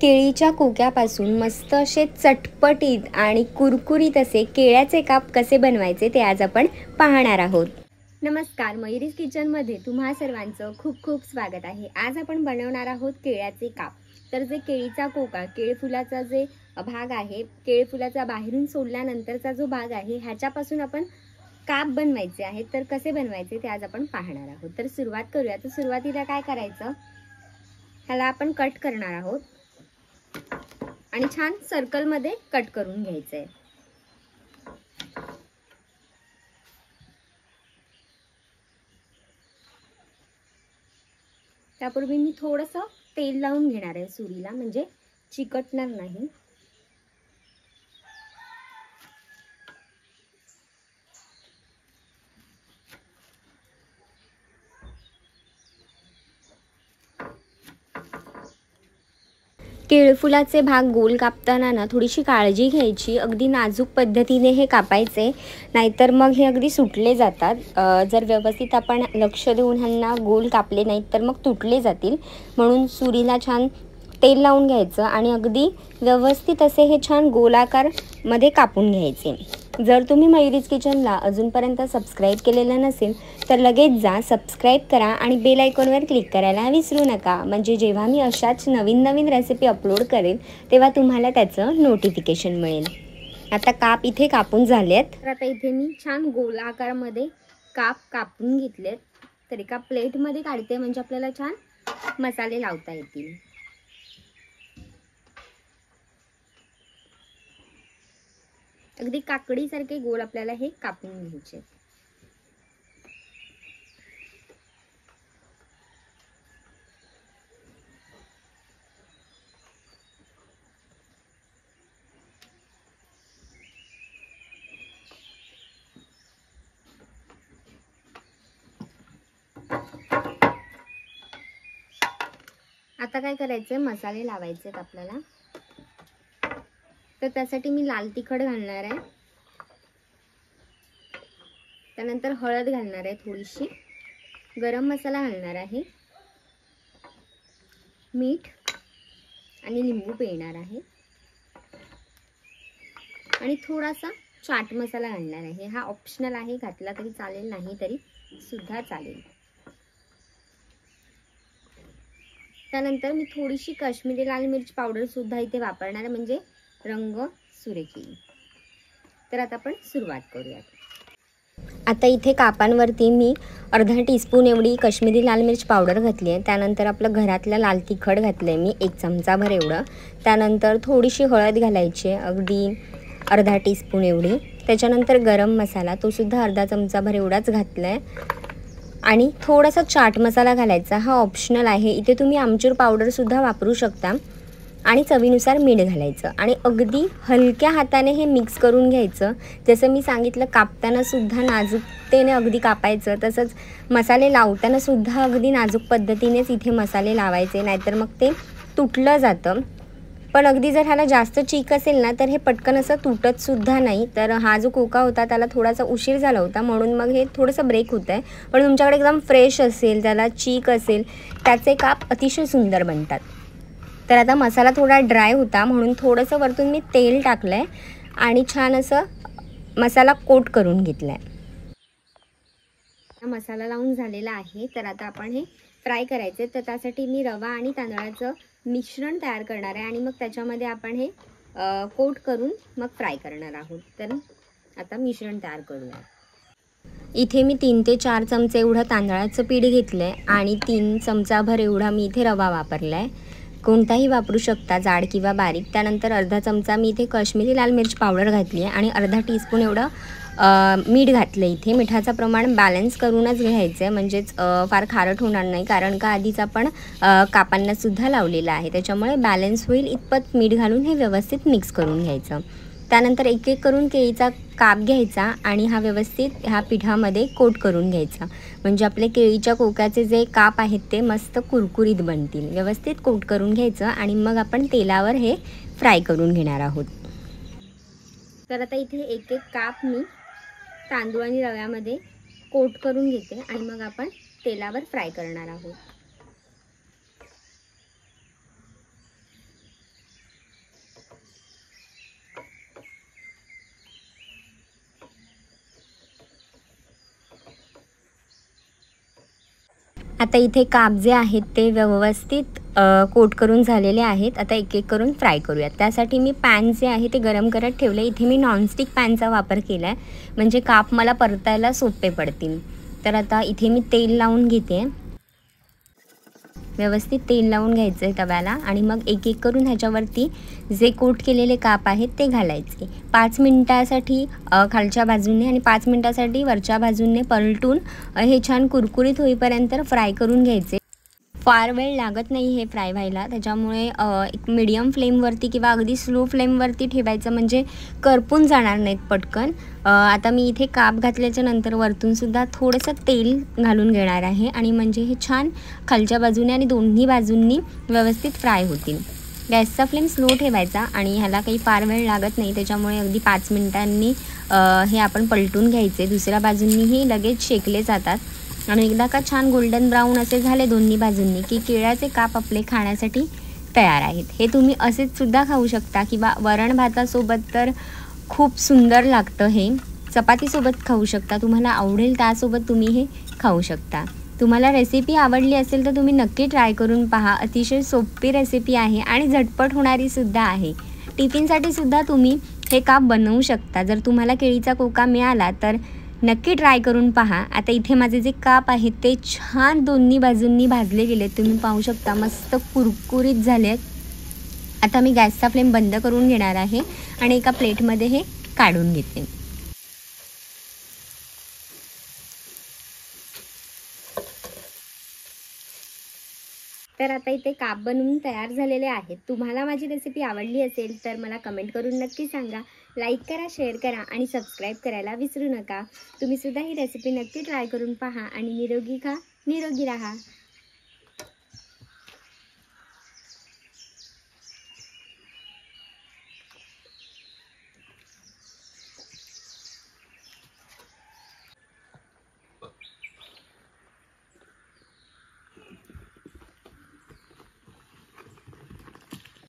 केळीच्या कोक्यापासून मस्त असे चटपटीत आणि कुरकुरीत असे केळ्याचे काप कसे बनवायचे ते आज आपण पाहणार आहोत। नमस्कार, मयुरीज किचनमध्ये तुम्हा सर्वांचं खूप खूप स्वागत आहे। आज आपण बनवणार आहोत केळ्याचे काप। तर जे केळीचा कोका, केळफुलाचा जे भाग आहे, केळफुलाचा बाहेरून सोडल्यानंतरचा जो भाग आहे, ह्याच्यापासून आपण काप बनवायचे आहेत। तर कसे बनवायचे ते आज आपण पाहणार आहोत। तर सुरुवात करूया। तर सुरुवातीला काय करायचं, ह्याला आपण कट करणार आहोत आणि छान सर्कल मध्ये कट करून घ्यायचंय। त्यापूर्वी मी थोडंसं तेल लावून घेणार आहे सुरीला, म्हणजे चिकटणार नाही। केळफुलाचे भाग गोल कापताना ना थोडीशी काळजी घ्यायची, अगदी नाजूक पद्धतीने हे कापायचे, नाहीतर मग हे अगदी सुटले जातात। जर व्यवस्थित आपण लक्ष देऊन ह्यांना गोल कापले नाहीत तर मग तुटले जातील। म्हणून सुरीला छान तेल लावून घ्यायचं आणि अगदी व्यवस्थित असे हे छान गोलाकार मध्ये कापून घ्यायचे। जर तुम्ही मयुरीज किचनला अजूनपर्यंत सबस्क्राईब केलेलं नसेल तर लगेच जा, सबस्क्राईब करा आणि बेल आयकॉनवर क्लिक करायला विसरू नका, म्हणजे जेव्हा मी अशाच नवीन रेसिपी अपलोड करेन तेव्हा तुम्हाला त्याचं नोटिफिकेशन मिळेल। आता काप इथे कापून झालेत। तर आता इथे मी छान गोलाकारमध्ये काप कापून घेतलेत। तर एका प्लेटमध्ये काढते, म्हणजे आपल्याला छान मसाले लावता येतील। अगदी काकडीसारखे गोल आपल्याला हे कापून घ्यायचे। आता काय करायचंय, मसाले लावायचे आहेत आपल्याला। तर त्यासाठी मी लाल तिखट घालणार आहे, त्यानंतर हळद घालणार आहे थोडीशी, गरम मसाला घालणार आहे, मीठ आणि लिंबू पिळणार आहे आणि थोडासा चाट मसाला घालणार आहे। हा ऑप्शनल आहे, घातला तरी चालेल, नाही तरी सुद्धा चालेल। त्यानंतर मी थोडीशी काश्मीरी लाल मिर्च पावडर सुद्धा इथे वापरणार आहे, म्हणजे रंग सुरेख येईल। तर आता आपण सुरुवात करूयात। आता इथे कापांवरती मी अर्धा टीस्पून एवढी काश्मीरी लाल मिर्च पावडर घातली आहे। त्यानंतर आपलं घरातलं लाल तिखट घातलंय मी 1 चमचाभर एवढं। त्यानंतर थोडीशी हळद घालायची आहे, अगदी अर्धा टीस्पून एवढी। त्याच्यानंतर गरम मसाला, तो सुद्धा अर्धा चमचाभर एवढाच घातलाय आणि थोडासा चाट मसाला घालायचा, हा ऑप्शनल आहे। इथे तुम्ही आमचूर पावडर सुद्धा वापरू शकता आणि चवीनुसार मीठ घालायचं आणि अगदी हलक्या हाताने हे मिक्स करून घ्यायचं। जसं मी सांगितलं, कापताना सुद्धा नाजूकतेने अगदी कापायचं, तसंच मसाले लावताना सुद्धा अगदी नाजूक पद्धतीनेच इथे मसाले लावायचे, नाहीतर मग ते तुटलं जातं। पण अगदी जर ह्याला जास्त चीक असेल ना तर हे पटकन असं तुटत सुद्धा नाही। तर हा जो कोका होता त्याला थोडासा उशीर झाला होता, म्हणून मग हे थोडंसं ब्रेक होतं आहे। पण तुमच्याकडे एकदम फ्रेश असेल, त्याला चीक असेल, त्याचे काप अतिशय सुंदर बनतात। तर आता मसाला थोडा ड्राय होता, म्हणून थोडंसं वरतून मी तेल टाकलं आहे आणि छान असं मसाला कोट करून घेतला आहे। मसाला लावून झालेला आहे। तर आता आपण हे फ्राय करायचे। तर त्यासाठी मी रवा आणि तांदळाचं मिश्रण तयार करणार आहे आणि मग त्याच्यामध्ये आपण हे कोट करून मग फ्राय करणार आहोत। तर आता मिश्रण तयार करूया। इथे मी 3 ते 4 चमचे एवढं तांदळाचं पीठ घेतलं आहे आणि 3 चमचाभर एवढा मी इथे रवा वापरला आहे। कोणताही वापरू शकता, जाड किंवा बारीक। त्यानंतर अर्धा चमचा मी इथे काश्मीरी लाल मिर्च पावडर घातली आहे आणि अर्धा टीस्पून एवढं मीठ घातलं। इथे मिठाचं प्रमाण बॅलन्स करूनच घ्यायचं आहे, म्हणजेच फार खारट होणार नाही, कारण का आधीच आपण कापांना सुद्धा लावलेलं आहे, त्याच्यामुळे बॅलन्स होईल इतपत मीठ घालून हे व्यवस्थित मिक्स करून घ्यायचं। त्यानंतर एक एक करून केळीचा काप घ्यायचा आणि हा व्यवस्थित ह्या पिठामध्ये कोट करून घ्यायचा, म्हणजे आपले केळीच्या कोक्याचे जे काप आहेत ते मस्त कुरकुरीत बनतील। व्यवस्थित कोट करून घ्यायचं आणि मग आपण तेलावर हे फ्राय करून घेणार आहोत। तर आता इथे एक एक काप मी तांदूळ आणि रव्यामध्ये कोट करून घेते आणि मग आपण तेलावर फ्राय करणार आहोत। आता इथे काप जे आहेत ते व्यवस्थित कोट करून झालेले आहेत. आता एक एक करून फ्राय करूयात. त्यासाठी मी पॅन जे आहे ते गरम करत ठेवले. इथे मी नॉनस्टिक पॅनचा वापर केला आहे, म्हणजे काप मला परतायला सोपे पडतील. तर आता इथे मी तेल लावून घेते. व्यवस्थित तेल लावून घ्यायचं आहे तव्याला आणि मग एक एक करून ह्याच्यावरती जे कोट केलेले काप आहेत ते घालायचे. 5 मिनटासाठी खालच्या बाजूने आणि 5 मिनटासाठी वरच्या बाजूने पलटून हे छान कुरकुरीत होईपर्यंत फ्राय करून घ्यायचे. फार वेळ लागत नाही हे फ्राय व्हायला, त्याच्यामुळे एक मीडियम फ्लेमवरती किंवा अगदी स्लो फ्लेमवरती ठेवायचं, म्हणजे करपून जाणार नाहीत पटकन. आता मी इथे काप घातल्याच्या नंतर वरतूनसुद्धा थोडंसं तेल घालून घेणार आहे आणि म्हणजे हे छान खालच्या बाजूने आणि दोन्ही बाजूंनी व्यवस्थित फ्राय होतील. गॅसचा फ्लेम स्लो ठेवायचा आणि ह्याला काही फार वेळ लागत नाही, त्याच्यामुळे अगदी 5 मिनटांनी हे आपण पलटून घ्यायचे. दुसऱ्या बाजूंनीही लगेच शेकले जातात आणि एकदा का छान गोल्डन ब्राऊन असे झाले दोन्ही बाजूंनी की केळ्याचे काप आपले खाण्यासाठी तयार आहेत. हे तुम्ही असेच सुद्धा खाऊ शकता किंवा वरण भातासोबत तर खूप सुंदर लागतं. हे चपातीसोबत खाऊ शकता, तुम्हाला आवडेल त्यासोबत तुम्ही हे खाऊ शकता. तुम्हाला रेसिपी आवडली असेल तर तुम्ही नक्की ट्राय करून पहा. अतिशय सोपी रेसिपी आहे आणि झटपट होणारीसुद्धा आहे. टिफिनसाठी सुद्धा तुम्ही हे काप बनवू शकता. जर तुम्हाला केळीचा कोका मिळाला तर नक्की ट्राय करून पहा. आता इथे माझे जे काप आहेत ते छान दोन्ही बाजूंनी भाजले गेलेत, तुम्ही पाहू शकता. मस्त कुरकुरीत झालेत. आता मी गॅसचा फ्लेम बंद करून घेणार आहे आणि एका प्लेटमध्ये हे काढून घेते. तर आता इथे काप बनवून तयार झालेले आहेत. तुम्हाला माझी रेसिपी आवडली असेल तर मला कमेंट करून नक्की सांगा. लाईक करा, शेअर करा आणि सबस्क्राईब करायला विसरू नका. तुम्ही सुद्धा ही रेसिपी नक्की ट्राय करून पहा आणि निरोगी खा, निरोगी राहा.